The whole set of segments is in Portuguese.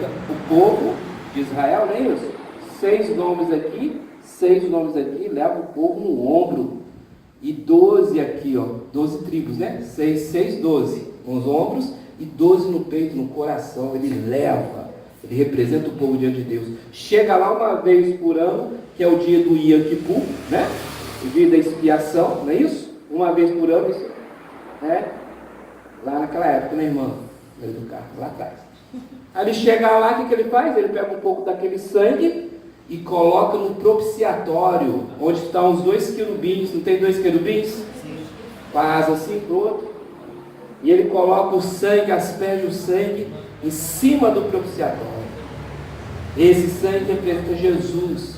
o povo de Israel, não é isso? 6 nomes aqui, leva o povo no ombro. E 12 aqui, 12 tribos, né? 6, 12 nos ombros e 12 no peito, no coração. Ele leva, ele representa o povo diante de Deus. Chega lá uma vez por ano, que é o dia do Yom Kippur, né? O dia da expiação, não é isso? Uma vez por ano, isso, né? Lá naquela época, né, irmã? Do carro, lá atrás. Aí ele chega lá, o que ele faz? Ele pega um pouco daquele sangue e coloca no propiciatório, onde estão os 2 querubins. Não tem 2 querubins? Sim. Com a asa assim para o outro. E ele coloca o sangue, asperge o sangue em cima do propiciatório. Esse sangue representa Jesus.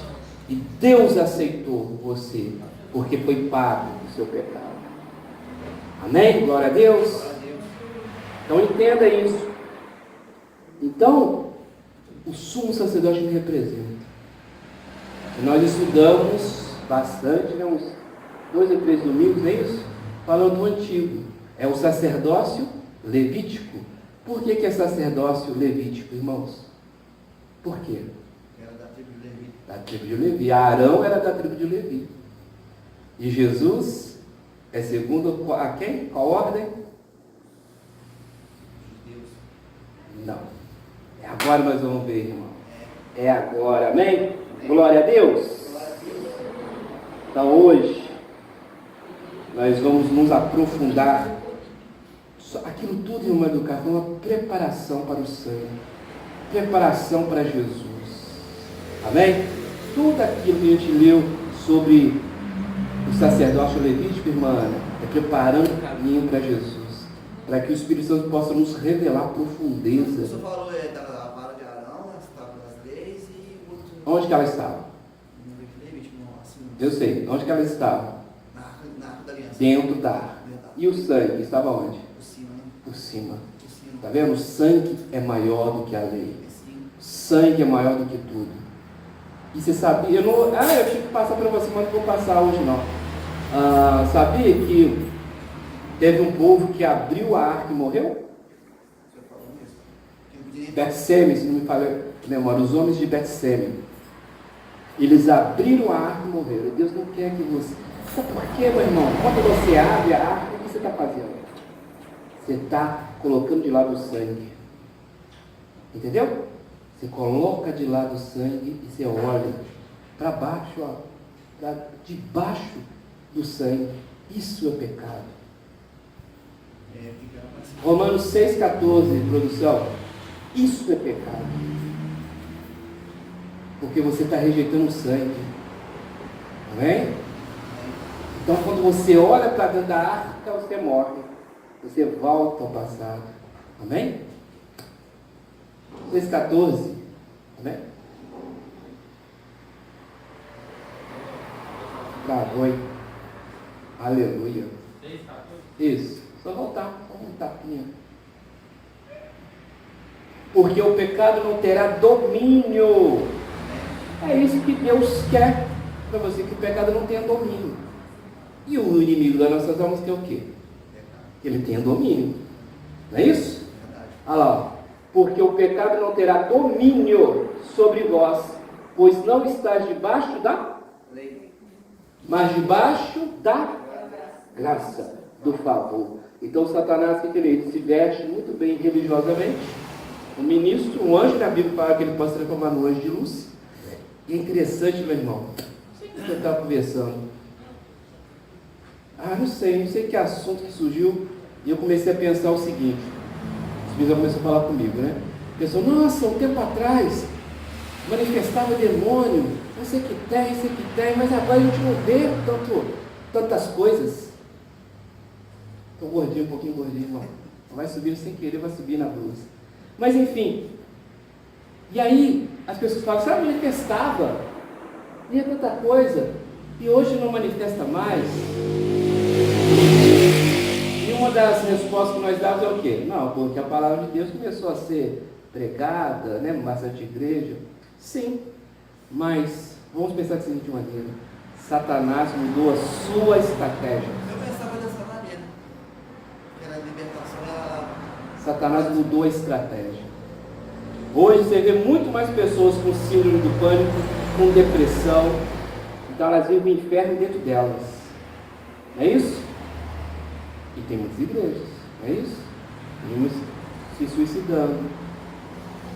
E Deus aceitou você, porque foi pago o seu pecado. Amém? Glória a Deus. Então entenda isso. Então, o sumo sacerdote me representa. E nós estudamos bastante, né, uns 2 ou 3 domingos, não é isso? Falando do antigo. É o sacerdócio levítico. Por que é sacerdócio levítico, irmãos? Por quê? Era da tribo de Levi. Da tribo de Levi. Arão era da tribo de Levi. E Jesus é segundo a quem? Qual ordem? Deus. Não. É agora nós vamos ver, irmão. É agora, amém? Glória a Deus. Então hoje nós vamos nos aprofundar. Aquilo tudo, irmão Eduardo, foi uma preparação para o sangue, preparação para Jesus. Amém? Tudo aquilo que a gente leu sobre o sacerdócio levítico, irmã Ana, é preparando o caminho para Jesus, para que o Espírito Santo possa nos revelar profundeza. Você falou da vara de Arão, as tábuas das leis e o outro. Onde que ela estava? No livro de Levítico, não, assim. Eu sei. Onde que ela estava? Na Arca da Aliança. Dentro da arca. E o sangue estava onde? Por cima, né? Por cima. Por cima. Está vendo? O sangue é maior do que a lei. Sim. O sangue é maior do que tudo. E você sabia? Eu tive que passar para você, mas não vou passar hoje não. Sabia que teve um povo que abriu a arca e morreu? Você falou mesmo. Betseme, se não me falha a memória, os homens de Betseme. Eles abriram a arca e morreram. E Deus não quer que você... Sabe por quê, meu irmão? Quando você abre a arca, o que você está fazendo? Você está colocando de lado o sangue. Entendeu? Você coloca de lado o sangue e você olha para baixo, para debaixo do sangue. Isso é pecado. Romanos 6,14, produção. Isso é pecado. Porque você está rejeitando o sangue. Amém? Então, quando você olha para dentro da arca, você morre. Você volta ao passado. Amém? 6,14. Amém? Travou, hein? Aleluia. Isso. Só voltar. Um tapinha. Porque o pecado não terá domínio. É isso que Deus quer para você, que o pecado não tenha domínio. E o inimigo das nossas almas quer o quê? Que ele tenha domínio. Não é isso? Olha lá. Porque o pecado não terá domínio sobre vós, pois não estás debaixo da lei, mas debaixo da graça, do favor. Então Satanás, que ele se veste muito bem religiosamente, um ministro, um anjo, na Bíblia fala que ele pode se transformar no anjo de luz. E é interessante, meu irmão, você estava conversando, não sei que assunto que surgiu, e eu comecei a pensar o seguinte, o Espírito começou a falar comigo, né? Pensou, nossa, um tempo atrás, manifestava demônio, não sei que tem, mas agora a gente não vê tantas coisas. Estou gordinho, um pouquinho gordinho, irmão. Vai subindo sem querer, vai subir na blusa. Mas enfim, e aí as pessoas falam, sabe, manifestava, via tanta coisa, e hoje não manifesta mais. E uma das respostas que nós damos é o quê? Não, porque a palavra de Deus começou a ser pregada, né, bastante igreja. Sim, mas vamos pensar da seguinte maneira: Satanás mudou a sua estratégia. Eu pensava dessa maneira, que era a libertação. Satanás mudou a estratégia. Hoje você vê muito mais pessoas com síndrome do pânico, com depressão. Então elas vivem o inferno dentro delas. Não é isso? E tem muitas igrejas, não é isso? Temos se suicidando.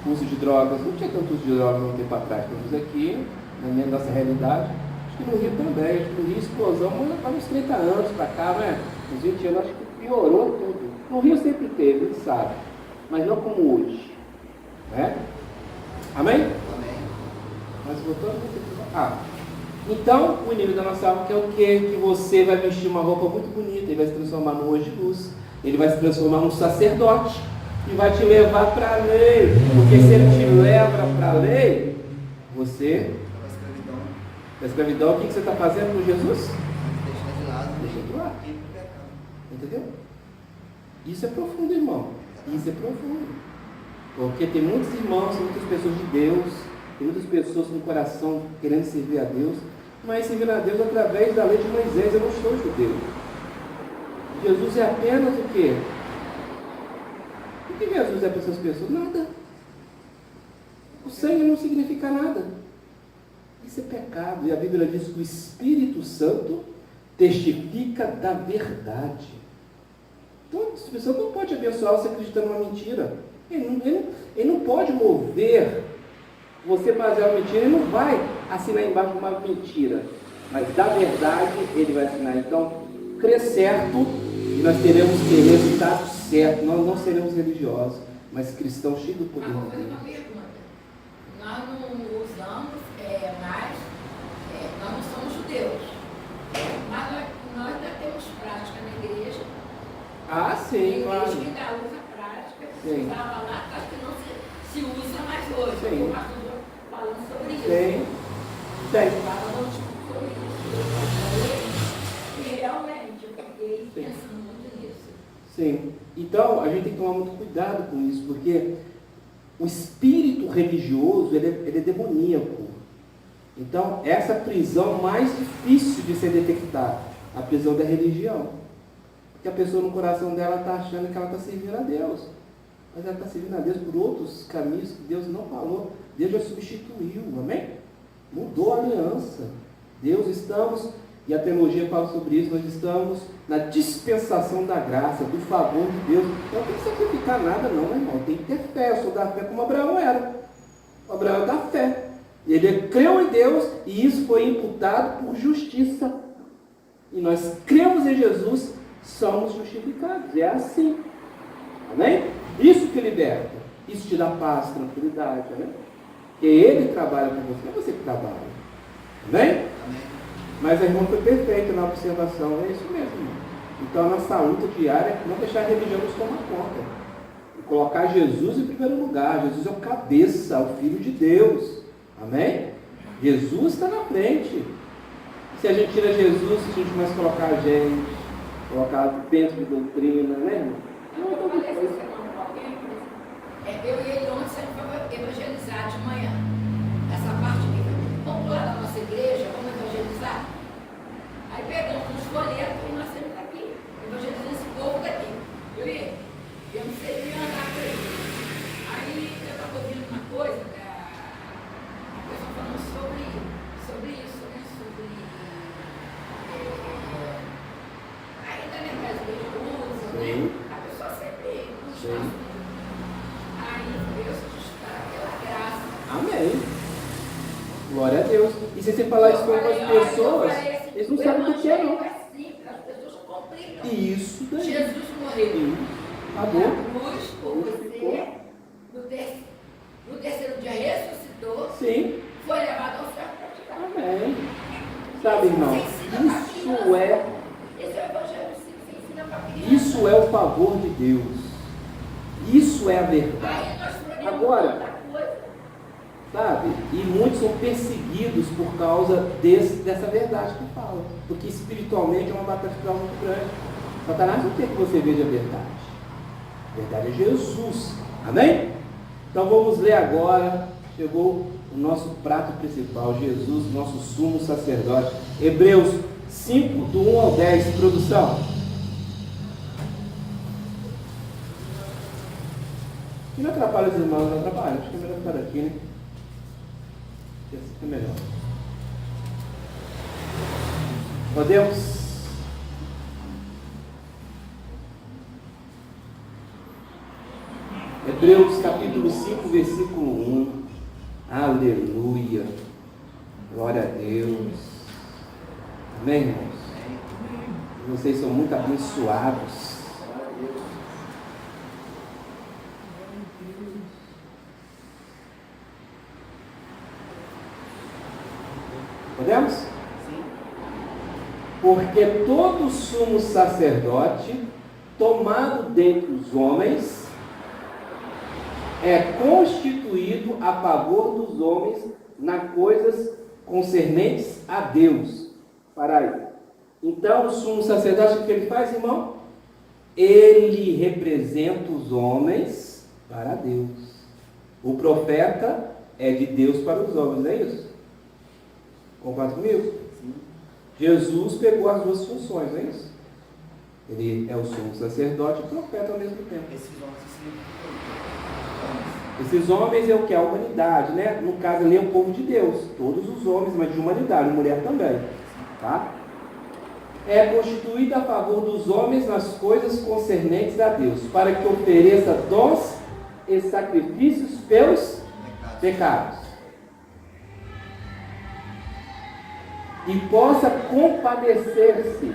Uso de drogas. Não tinha tanto uso de drogas há um tempo atrás. Temos aqui, na nossa realidade. Acho que no Rio também. Acho que no Rio explosão, mas há uns 30 anos para cá, né? Uns 20 anos, acho que piorou tudo. No Rio sempre teve, ele sabe. Mas não como hoje. Né? Amém? Amém. Mas voltando então, o inimigo da nossa alma quer o quê? Que você vai vestir uma roupa muito bonita, ele vai se transformar num anjo de luz, ele vai se transformar num sacerdote e vai te levar para a lei, porque se ele te leva para a lei, você, da escravidão, o que você está fazendo com Jesus? Deixa de lado. Deixa de lado. Entendeu? Isso é profundo, irmão. Isso é profundo. Porque tem muitos irmãos, muitas pessoas de Deus, tem muitas pessoas com o coração querendo servir a Deus, mas servir a Deus através da lei de Moisés. Eu não sou judeu. Jesus é apenas o quê? O que Jesus é para essas pessoas? Nada. O sangue não significa nada. Isso é pecado. E a Bíblia diz que o Espírito Santo testifica da verdade. Então, essa pessoa não pode abençoar você acreditando numa mentira. Ele não pode mover você fazer uma mentira. Ele não vai assinar embaixo de uma mentira. Mas da verdade ele vai assinar. Então, crê certo e nós teremos que ter resultados certos. Nós não seremos religiosos, mas cristãos cheios do poder de Uma Deus. pergunta. Nós não usamos mais, nós não somos judeus, mas nós ainda temos prática na igreja. Ah, sim, claro. A igreja ainda usa prática, que Sim. usava lá, acho que não se usa mais hoje. Sim. O pastor falando sobre isso. Tem. Tem. Falando sobre isso. E realmente, eu fiquei Sim. pensando muito nisso. Sim. Então, a gente tem que tomar muito cuidado com isso, porque o espírito religioso, ele é demoníaco. Então, essa prisão mais difícil de ser detectada, a prisão da religião. Porque a pessoa no coração dela está achando que ela está servindo a Deus. Mas ela está servindo a Deus por outros caminhos que Deus não falou. Deus já substituiu, amém? Mudou a aliança. E a teologia fala sobre isso, nós estamos na dispensação da graça, do favor de Deus. Então não tem que sacrificar nada não, meu irmão. Tem que ter fé. Eu sou da fé como Abraão era. O Abraão é da fé. Ele creu em Deus e isso foi imputado por justiça. E nós cremos em Jesus, somos justificados. É assim. Amém? Isso que liberta. Isso te dá paz, tranquilidade. Amém? Porque Ele trabalha com você, não é você que trabalha. Amém? Amém. Mas a irmã foi perfeita na observação, é isso mesmo. Irmão. Então a nossa luta diária é não deixar a religião nos tomar conta. E colocar Jesus em primeiro lugar. Jesus é o cabeça, é o Filho de Deus. Amém? Jesus está na frente. Se a gente tira Jesus, se a gente começa a colocar a gente, colocar dentro de doutrina, né, irmão? Eu falei essa semana com alguém, eu e ele ontem sempre foi evangelizar de manhã. Essa parte aqui. Vamos lá na nossa igreja, vamos evangelizar. Aí pegamos uns folhetos e nós sempre aqui, evangelizando esse povo daqui. Eu não sei nem andar por aí. Aí eu estava ouvindo uma coisa, a pessoa falando sobre isso, né? Ainda nem mais igrejas usam, né? A pessoa sempre continua. Aí Deus está pela graça. Amém. Glória a Deus. E se você falar isso com algumas pessoas, eles não sabem o que é, não. É simples, as pessoas complicam. Isso daí. Jesus morreu Acabou. na cruz por você, no terceiro dia ressuscitou, Sim. foi levado ao céu para tirar. Amém. Sabe, irmão? Esse é o evangelho que se ensina para criança. Isso é o favor de Deus. Isso é a verdade. Aí nós podemos Agora, outra coisa. sabe? E muitos são perseguidos por causa dessa verdade que fala. Porque espiritualmente é uma batalha espiritual muito grande. Satanás não quer que você veja a verdade. A verdade é Jesus. Amém? Então vamos ler agora. Chegou o nosso prato principal, Jesus, nosso sumo sacerdote. Hebreus 5, do 1 ao 10, produção. E não atrapalha os irmãos, não atrapalha. Acho que é melhor ficar aqui, né? Esse é melhor. Podemos? Hebreus capítulo 5, versículo 1. Aleluia. Glória a Deus. Amém, irmãos? Vocês são muito abençoados. Podemos? Sim. Porque todo sumo sacerdote, tomado dentre os homens, é constituído a favor dos homens nas coisas concernentes a Deus. Para aí. Então, o sumo sacerdote, o que ele faz, irmão? Ele representa os homens para Deus. O profeta é de Deus para os homens, não é isso? Concorda comigo? Sim. Jesus pegou as duas funções, não é isso? Ele é o sumo sacerdote e o profeta ao mesmo tempo. Esses homens Esses homens é o que? A humanidade, né? No caso ali é o povo de Deus. Todos os homens, mas de humanidade, mulher também. Tá? É constituída a favor dos homens nas coisas concernentes a Deus, para que ofereça dons e sacrifícios pelos pecados. E possa compadecer-se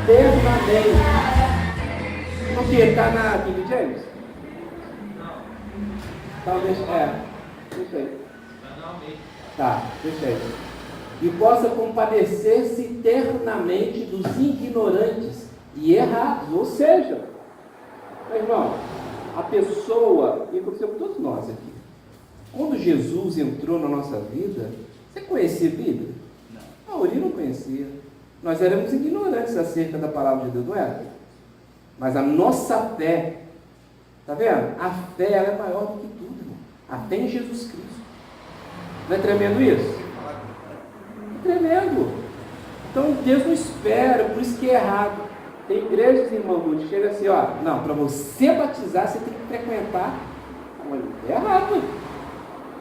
eternamente. O que? Está na King James? Talvez, deixa aí. Tá, deixa aí. E possa compadecer-se eternamente dos ignorantes e errados. Ou seja, meu irmão, a pessoa, e aconteceu com todos nós aqui, quando Jesus entrou na nossa vida, você conhecia a Bíblia? Não. A maioria não conhecia. Nós éramos ignorantes acerca da palavra de Deus, não era? Mas a nossa fé, tá vendo? A fé ela é maior do que tudo, irmão. A fé em Jesus Cristo. Não é tremendo isso? Tremendo. Então Deus não espera, por isso que é errado. Tem igrejas, irmão, que chega assim, ó, não, para você batizar, você tem que frequentar. É errado.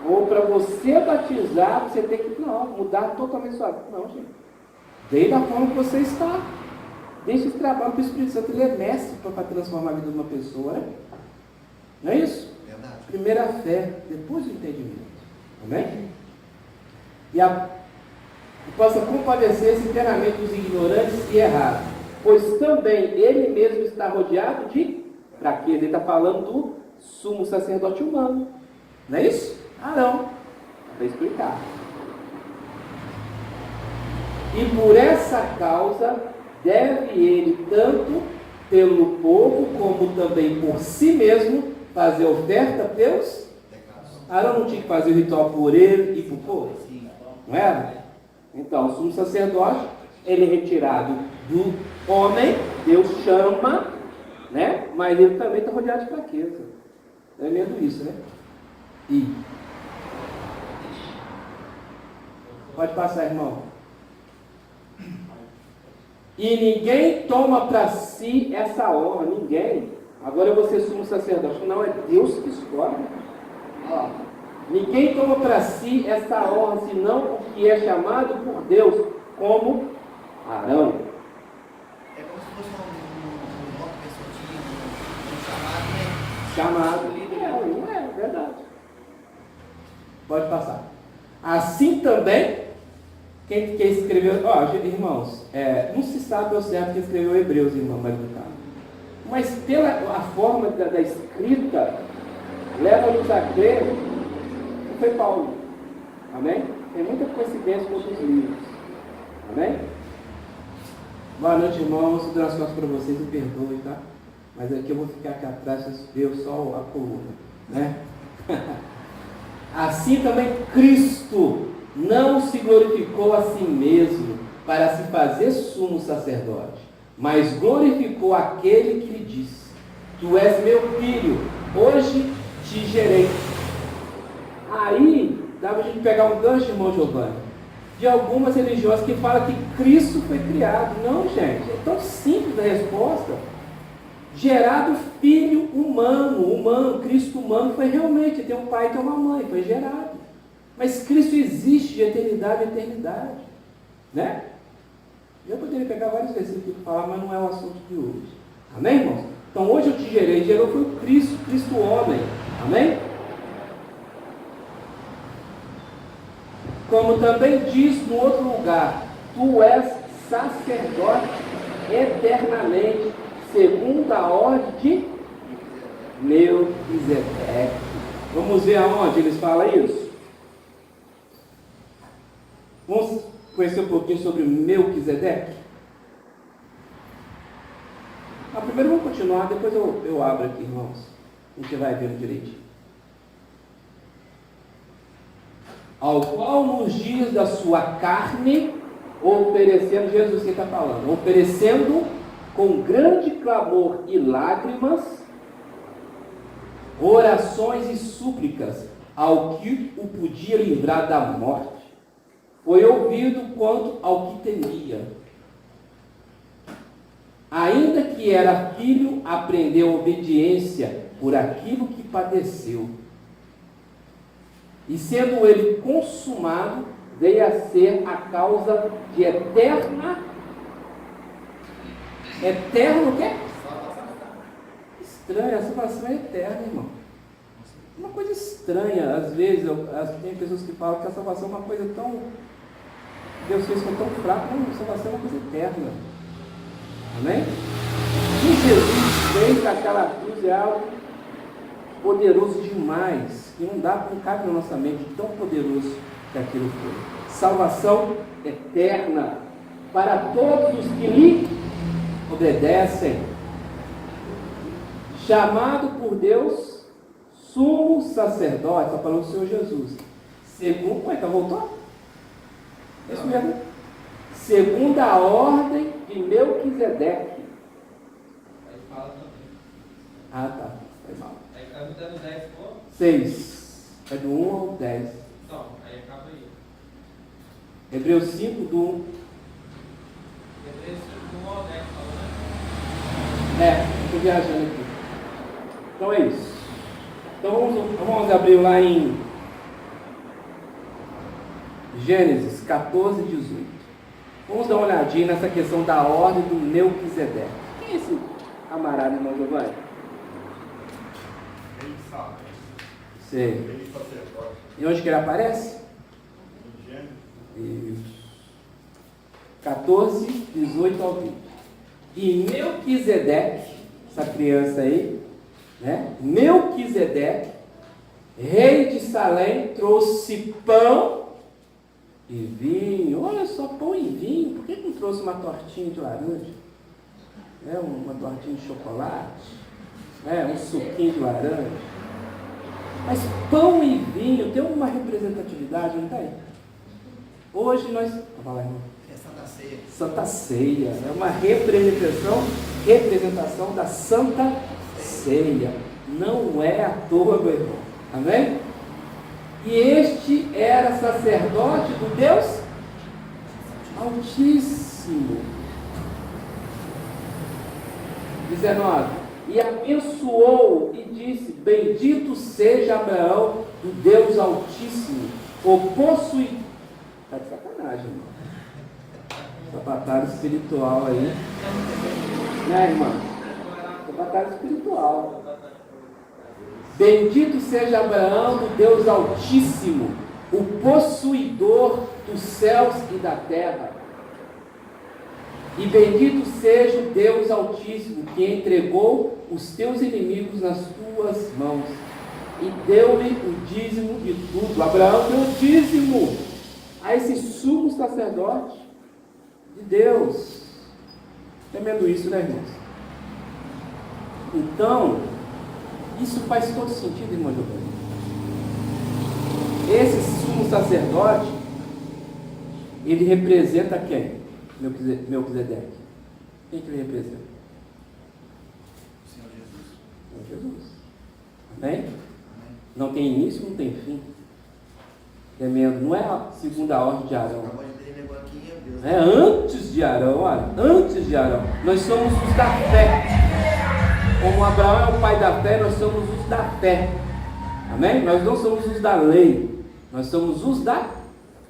Ou para você batizar, você tem que, não, mudar totalmente sua vida. Não, gente. Desde a forma que você está. Deixa esse trabalho para o Espírito Santo, ele é mestre para transformar a vida de uma pessoa, né? Não é isso? Verdade. Primeiro a fé, depois o entendimento. Amém? E possa compadecer-se inteiramente dos ignorantes e errados, pois também ele mesmo está rodeado de fraqueza. Ele está falando do sumo sacerdote humano, não é isso? Arão, para explicar. E por essa causa deve ele tanto pelo povo como também por si mesmo fazer oferta pelos pecados. Arão não tinha que fazer o ritual por ele e por povo? Sim. Não era? Então, o sumo sacerdote, ele é retirado do homem, Deus chama, né? Mas ele também está rodeado de fraqueza. É mesmo isso, né? E pode passar, irmão. E ninguém toma para si essa honra, ninguém. Agora eu vou ser sumo sacerdote. Não, é Deus que escolhe. Ó. Ninguém toma para si essa honra, senão o que é chamado por Deus, como Arão. É como se fosse uma pessoa tinha Chamado. É verdade. Pode passar. Assim também, quem escreveu, irmãos, não se sabe ao certo quem escreveu Hebreus, irmão Maria do Carmo. Mas pela a forma da escrita, leva-nos a crer que foi Paulo. Amém? Tem muita coincidência com outros livros. Amém? Boa noite, irmãos. Vou dar as costas para vocês, me perdoem, tá? Mas aqui eu vou ficar aqui atrás, eu só a coluna, né? Assim também Cristo não se glorificou a si mesmo para se fazer sumo sacerdote, mas glorificou aquele que lhe disse: Tu és meu filho, hoje te gerei. Aí dá para a gente pegar um gancho, irmão Giovanni, de algumas religiões que falam que Cristo foi criado. Não, gente, é tão simples a resposta. gerado filho humano, Cristo humano foi realmente, tem um pai e tem uma mãe, foi gerado. Mas Cristo existe de eternidade a eternidade, né? Eu poderia pegar vários versículos para falar, mas não é o assunto de hoje. Amém, irmãos? Então hoje eu te gerei, gerou foi o Cristo homem. Amém? Como também diz no outro lugar, tu és sacerdote eternamente, segundo a ordem de Melquisedeque. Vamos ver aonde eles falam isso? Vamos conhecer um pouquinho sobre Melquisedeque? Mas primeiro vamos continuar, depois eu abro aqui, irmãos. A gente vai vendo direitinho. Ao qual nos dias da sua carne, oferecendo, Jesus que está falando, oferecendo com grande clamor e lágrimas, orações e súplicas ao que o podia livrar da morte, foi ouvido quanto ao que temia. Ainda que era filho, aprendeu obediência por aquilo que padeceu. E sendo ele consumado, veio a ser a causa de eterno o quê? Estranha, a salvação é eterna, irmão. Uma coisa estranha, às vezes, tem pessoas que falam que a salvação é uma coisa tão... Deus fez tão fraca, não, a salvação é uma coisa eterna. Amém? O que Jesus fez naquela cruz é algo poderoso demais, que não cabe na nossa mente, tão poderoso que aquilo foi. Salvação eterna para todos os que lhe obedecem. Chamado por Deus, sumo sacerdote, está falando do Senhor Jesus. Segundo, voltou? É isso mesmo. Segundo a ordem de Melquisedeque. Aí fala também. Ah, tá. Foi mal. Aí acaba dando 10 por? 6. É do 1 ao 10. Então, aí acaba aí. Hebreus 5, do 1. Hebreus 5, do 1 ao 10, falou, né? Estou viajando aqui. Então é isso. Então vamos abrir lá em Gênesis 14, 18. Vamos dar uma olhadinha nessa questão da ordem do Melquisedeque. Quem é esse camarada, irmão Giovanni? Ele sabe. Sei. Ele sacerdote. E onde que ele aparece? Em Gênesis. Isso. 14, 18 ao 20. E Melquisedeque, essa criança aí, né? Melquisedeque, rei de Salém, trouxe pão e vinho. Olha só, pão e vinho. Por que não trouxe uma tortinha de laranja? Uma tortinha de chocolate? Um suquinho de laranja? Mas pão e vinho tem uma representatividade, não tem? Hoje nós... Fala, irmão. É Santa Ceia. Santa Ceia. É uma representação da Santa Ceia. Não é à toa, meu irmão. Amém? E este era sacerdote do Deus Altíssimo. 19. E abençoou e disse: bendito seja Abraão, do Deus Altíssimo, o possuidor. Está de sacanagem, irmão. Sapatário espiritual aí. Né, irmão? Sapatário espiritual. Bendito seja Abraão, do Deus Altíssimo, o possuidor dos céus e da terra. E bendito seja o Deus Altíssimo, que entregou os teus inimigos nas tuas mãos, e deu-lhe o dízimo de tudo. Abraão deu o dízimo a esse sumo sacerdote de Deus. Tremendo isso, né, irmãos? Então, isso faz todo sentido, irmão Giovanni. Esse sumo sacerdote, ele representa quem? Melquisedeque. Quem que ele representa? O Senhor Jesus. O Senhor Jesus. Amém? Não tem início, não tem fim. Tremendo. Não é a segunda ordem de Arão. Acabou de ter negócio aqui, meu Deus. É antes de Arão, olha. Antes de Arão. Nós somos os da fé. Como Abraão é o pai da fé, nós somos os da fé. Amém? Nós não somos os da lei, nós somos os da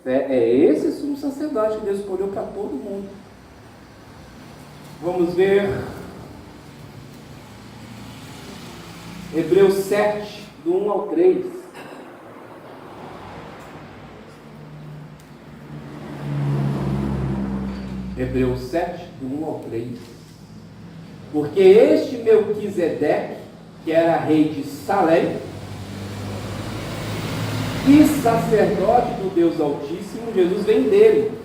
fé. É esse sumo sacerdote que Deus escolheu para todo mundo. Vamos ver Hebreus 7, do 1 ao 3. Hebreus 7, do 1 ao 3. Porque este Melquisedeque, que era rei de Salém, e sacerdote do Deus Altíssimo, Jesus vem dele.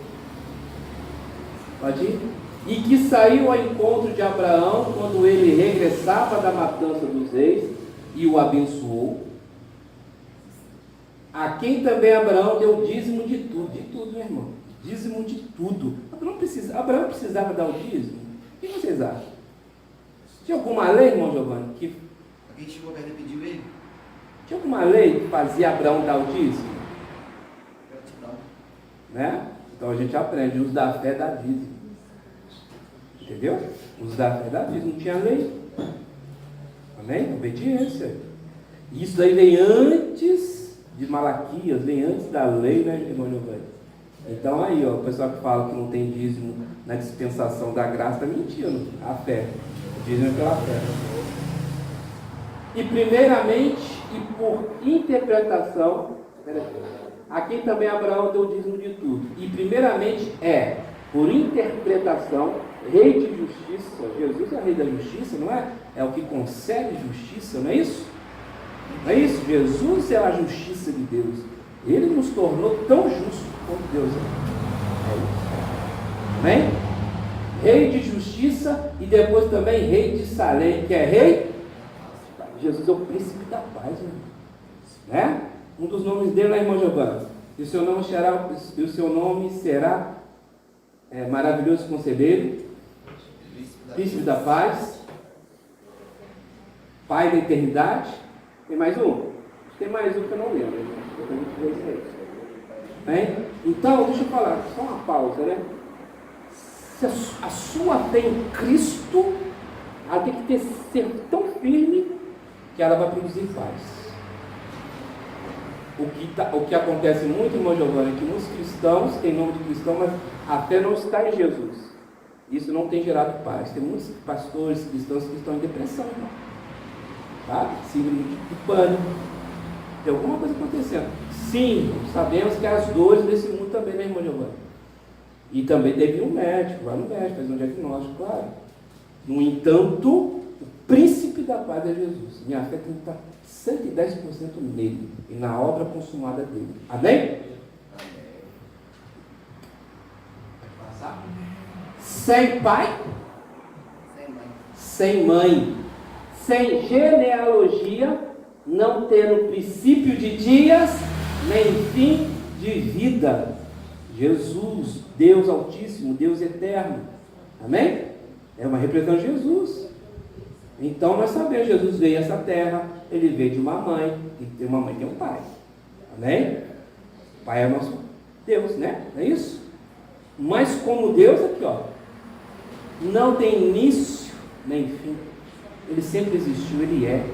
Pode ir? E que saiu ao encontro de Abraão quando ele regressava da matança dos reis e o abençoou. A quem também Abraão deu dízimo de tudo, meu irmão. Dízimo de tudo. Abraão precisava dar o dízimo? O que vocês acham? Tinha alguma lei, irmão Giovanni, que... Alguém chegou perto e pediu ele? Tinha alguma lei que fazia Abraão dar o dízimo? Gratidão. Né? Então a gente aprende, o uso da fé dá dízimo. Entendeu? O uso da fé dá dízimo, não tinha lei. Amém? Obediência. Isso aí vem antes de Malaquias, vem antes da lei, né, irmão Giovanni? Então aí, ó, o pessoal que fala que não tem dízimo na dispensação da graça está mentindo. A fé. O dízimo é pela fé. E primeiramente, e por interpretação, aqui também Abraão deu o dízimo de tudo. E primeiramente por interpretação, rei de justiça. Jesus é rei da justiça, não é? É o que concede justiça, não é isso? Não é isso? Jesus é a justiça de Deus. Ele nos tornou tão justos quanto Deus é. É isso. Amém? Rei de justiça e depois também rei de Salém, que é rei. Jesus é o príncipe da paz, né? Um dos nomes dele é irmão Giovanni. E o seu nome será maravilhoso conselheiro, príncipe da paz, pai da eternidade. Tem mais um? Tem mais um que eu não lembro. Então, deixa eu falar, só uma pausa, né? Se a sua fé em Cristo, ela tem que ser tão firme que ela vai produzir paz. O que acontece muito, irmão Giovanni, é que muitos cristãos têm nome de cristão, mas a fé não está em Jesus. Isso não tem gerado paz. Tem muitos pastores cristãos que estão em depressão, irmão. Tá? Síndrome de pânico. Tem alguma coisa acontecendo. Sim, sabemos que as dores desse mundo também, né, irmão Giovanni? E também deve ir um médico, vai no médico, faz um diagnóstico, claro. No entanto, o príncipe da paz é Jesus. Minha fé tem que estar 110% nele e na obra consumada dele. Amém? Passar? Sem pai? Sem mãe. Sem genealogia, não tendo princípio de dias, nem fim de vida. Jesus, Deus Altíssimo, Deus Eterno. Amém? É uma representação de Jesus. Então nós sabemos, Jesus veio a essa terra, ele veio de uma mãe, e tem uma mãe e tem um pai. Amém? O pai é o nosso Deus, né? Não é isso? Mas como Deus, aqui ó, não tem início nem fim. Ele sempre existiu, ele é.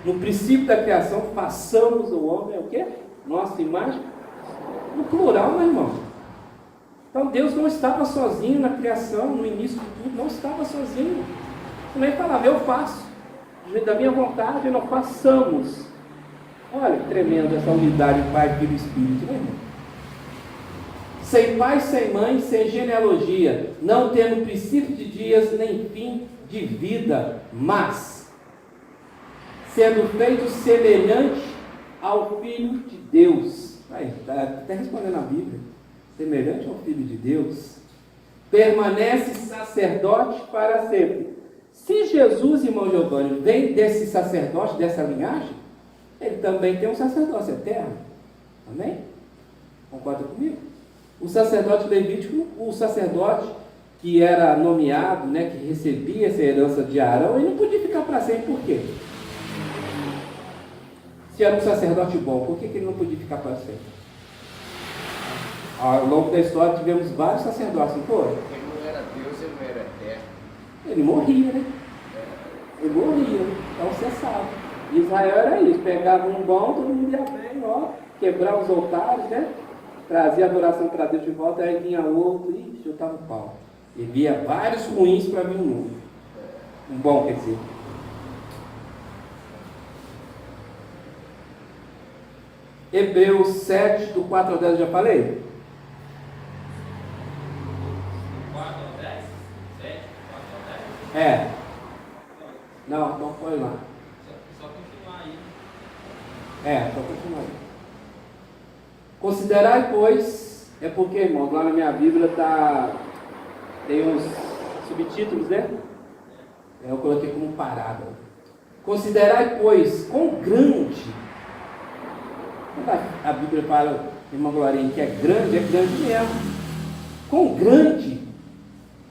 No princípio da criação, façamos o homem, o quê? Nossa imagem. No plural, meu irmão. Então Deus não estava sozinho na criação, no início de tudo, não estava sozinho. Ele nem falava, eu faço. Da minha vontade, nós façamos. Olha que tremendo essa unidade do Pai, Filho e Espírito, né, irmão? Sem pai, sem mãe, sem genealogia, não tendo princípio de dias, nem fim de vida, mas sendo feito semelhante ao Filho de Deus. Está até respondendo a Bíblia. Semelhante ao Filho de Deus. Permanece sacerdote para sempre. Se Jesus, irmão Giovanni, vem desse sacerdote, dessa linhagem, ele também tem um sacerdócio eterno. Amém? Concorda comigo? O sacerdote levítico, o sacerdote que era nomeado, né, que recebia essa herança de Arão, ele não podia ficar para sempre. Por quê? Se era um sacerdote bom, por que ele não podia ficar para sempre? Ao longo da história tivemos vários sacerdotes, não foi? Ele não era Deus, ele não era eterno. Ele morria, né? Ele morria, então cessava. Israel era isso, pegava um bom, todo mundo ia bem, ó, quebrar os altares, né? Trazia a adoração para Deus de volta, aí vinha outro e chutava o pau. E via vários ruins para vir um novo. Um bom, quer dizer. Hebreus 7, do 4 ao 10, eu já falei? 4 ao 10? 7, 4 ao 10? É. Não, então foi lá. Só continuar aí. Só continuar aí. Considerai, pois, é porque, irmão, lá na minha Bíblia tem uns subtítulos, né? Eu coloquei como parada. Considerai, pois, quão grande. Quando a Bíblia fala, irmã Glorinha, que é grande mesmo. Quão grande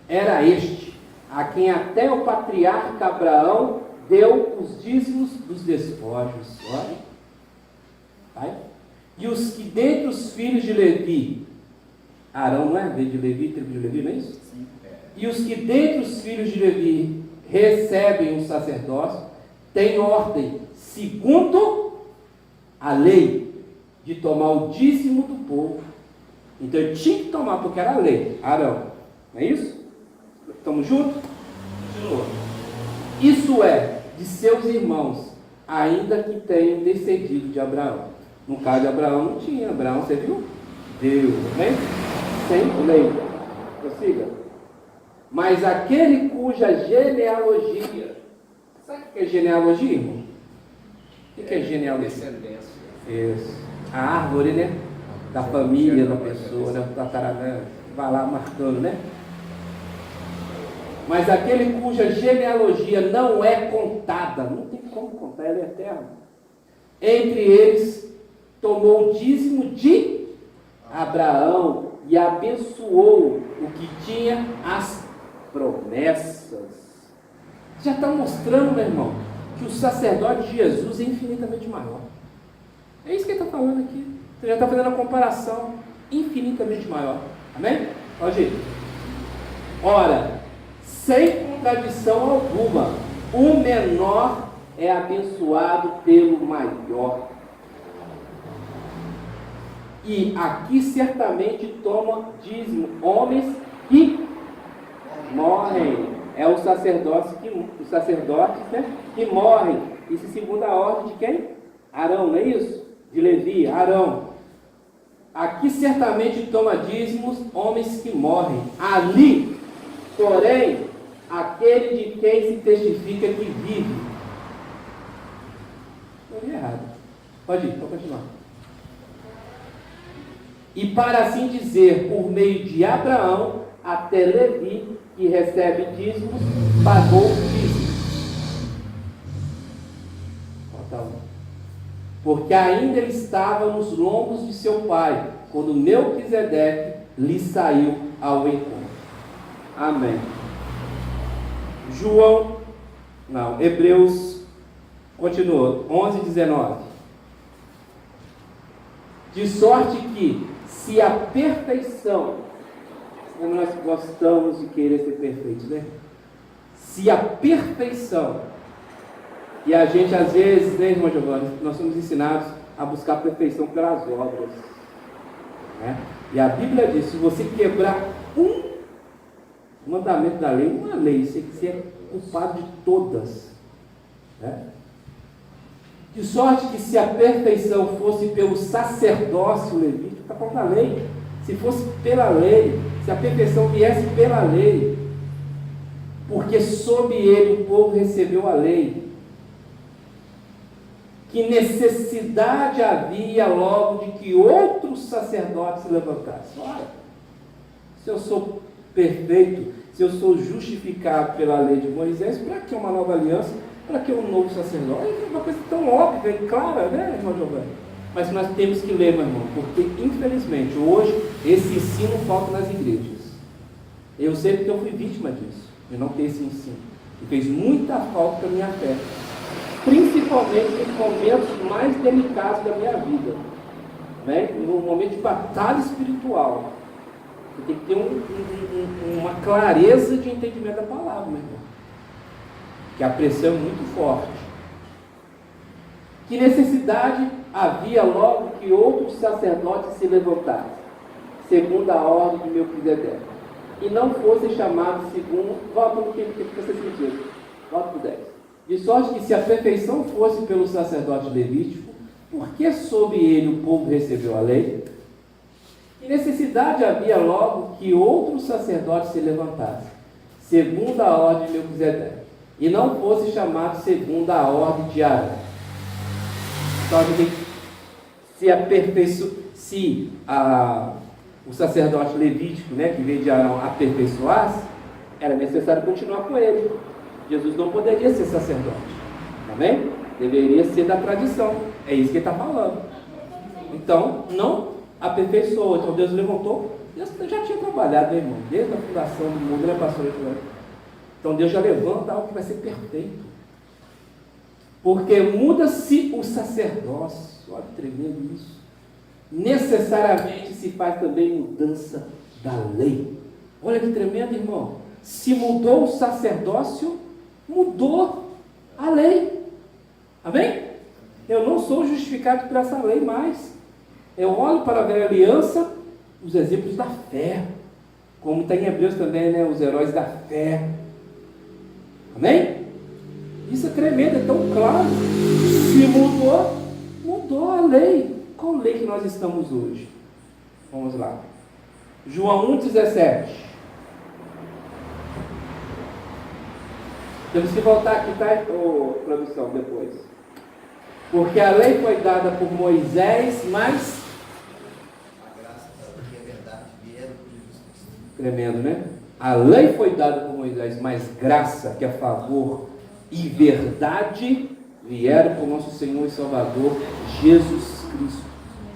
era este, a quem até o patriarca Abraão deu os dízimos dos despojos. Olha. Vai. E os que dentre os filhos de Levi, Arão não é? Veio de Levi, tribo de Levi, não é isso? Sim. E os que dentre os filhos de Levi recebem o sacerdócio, têm ordem, segundo a lei, de tomar o dízimo do povo. Então ele tinha que tomar, porque era a lei, Arão. Não é isso? Estamos juntos? Continua. Isso é, de seus irmãos, ainda que tenham descendido de Abraão. No caso de Abraão não tinha. Abraão, você viu? Deus, né? Sem lei. Prossiga. Mas aquele cuja genealogia... Sabe o que é genealogia, irmão? O que é genealogia? Descendência. Isso. A árvore, né? Da família da pessoa, né? Tataravã. Vai lá marcando, né? Mas aquele cuja genealogia não é contada, não tem como contar, ela é eterna. Entre eles, tomou o dízimo de Abraão e abençoou o que tinha as promessas. Já está mostrando, meu irmão, que o sacerdote de Jesus é infinitamente maior. É isso que ele está falando aqui. Você já está fazendo a comparação infinitamente maior. Amém? Olha, gente. Ora, sem contradição alguma, o menor é abençoado pelo maior. E aqui certamente toma dízimo homens que morrem. É os sacerdotes, né, que morrem. Isso segundo a ordem de quem? Arão, não é isso? De Levi, Arão. Aqui certamente toma dízimos homens que morrem. Ali, porém, aquele de quem se testifica que vive. Não é errado. Pode continuar. E para assim dizer, por meio de Abraão, até Levi, que recebe dízimos, pagou dízimos. Porque ainda ele estava nos lombos de seu pai, quando Melquisedeque lhe saiu ao encontro. Amém. Hebreus, continua, 11, 19. De sorte que, se a perfeição, como nós gostamos de querer ser perfeitos, né? Se a perfeição, e a gente às vezes, né, irmão Giovanni, nós somos ensinados a buscar a perfeição pelas obras, né? E a Bíblia diz, se você quebrar um mandamento da lei, uma lei, você é culpado de todas, né? De sorte que se a perfeição fosse pelo sacerdócio levítico, está falando da lei, se fosse pela lei, se a perfeição viesse pela lei, porque sob ele o povo recebeu a lei, que necessidade havia logo de que outros sacerdotes se levantassem? Olha, se eu sou perfeito, se eu sou justificado pela lei de Moisés, para que uma nova aliança? Para que um novo sacerdote? É uma coisa tão óbvia e clara, né, irmão Giovanni? Mas nós temos que ler, meu irmão, porque infelizmente hoje esse ensino falta nas igrejas. Eu sei porque eu fui vítima disso, de não ter esse ensino, e fez muita falta para a minha fé, principalmente nos momentos mais delicados da minha vida, né? No momento de batalha espiritual. Você tem que ter uma clareza de entendimento da palavra, meu irmão. que a pressão é muito forte. Que necessidade havia logo que outros sacerdotes se levantassem, segundo a ordem de Melquisedeque, e não fossem chamados segundo... Volta no que você sentiu. Volta para o 10. De sorte que se a perfeição fosse pelo sacerdote levítico, por que sob ele o povo recebeu a lei? Que necessidade havia logo que outros sacerdotes se levantassem, segundo a ordem de Melquisedeque, e não fossem chamados segundo a ordem de Arão? Então, o sacerdote levítico, né, que veio de Arão, aperfeiçoasse, era necessário continuar com ele. Jesus não poderia ser sacerdote. Amém? Deveria ser da tradição. É isso que ele está falando. Então, não aperfeiçoou. Então, Deus levantou. Deus já tinha trabalhado, meu irmão. Desde a fundação do mundo, né, pastor? Então, Deus já levanta algo que vai ser perfeito. Porque muda-se o sacerdócio. Olha que tremendo isso. Necessariamente se faz também mudança da lei. Olha que tremendo, irmão. Se mudou o sacerdócio, mudou a lei. Amém? Eu não sou justificado por essa lei mais. Eu olho para a velha aliança, os exemplos da fé. Como está em Hebreus também, né? Os heróis da fé. Amém? Isso é tremendo, é tão claro. Se mudou, mudou a lei. Qual lei que nós estamos hoje? Vamos lá. João 1,17. Temos que voltar aqui, tá, produção, depois. Porque a lei foi dada por Moisés, mas... A graça e a verdade vieram por Jesus Cristo. Tremendo, né? A lei foi dada por Moisés, mas graça, que é favor e verdade vieram por nosso Senhor e Salvador, Jesus Cristo.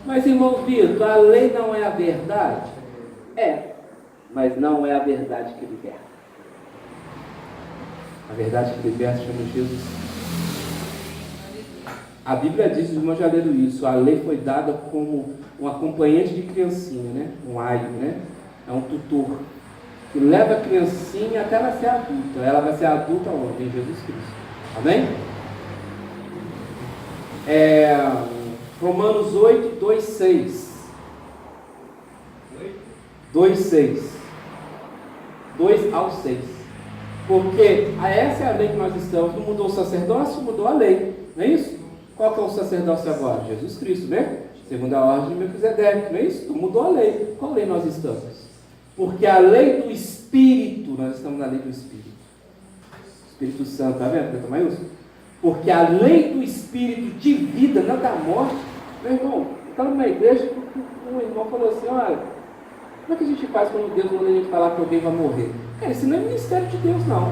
Mas, irmão Vitor, a lei não é a verdade? É, mas não é a verdade que liberta. A verdade que liberta chama Jesus. A Bíblia diz, os irmãos já leram isso, a lei foi dada como um acompanhante de criancinha, né? Um aio, né? É um tutor, que leva a criancinha até ela ser adulta. Ela vai ser adulta onde? Em Jesus Cristo. Amém? Romanos 8, 2, 6. 2, 6. 2 ao 6. Porque essa é a lei que nós estamos. Não mudou o sacerdócio, mudou a lei. Não é isso? Qual que é o sacerdócio agora? Jesus Cristo, né? Segundo a ordem de Melquisedeque. Não é isso? Então mudou a lei. Qual lei nós estamos? Porque a lei do Espírito, nós estamos na lei do Espírito. Espírito Santo, está vendo? Letra maiúscula. Porque a lei do Espírito de vida, não da morte. Meu irmão, eu estava numa igreja que um irmão falou assim, olha, como é que a gente faz quando Deus manda a gente falar que alguém vai morrer? Cara, isso não é ministério de Deus, não.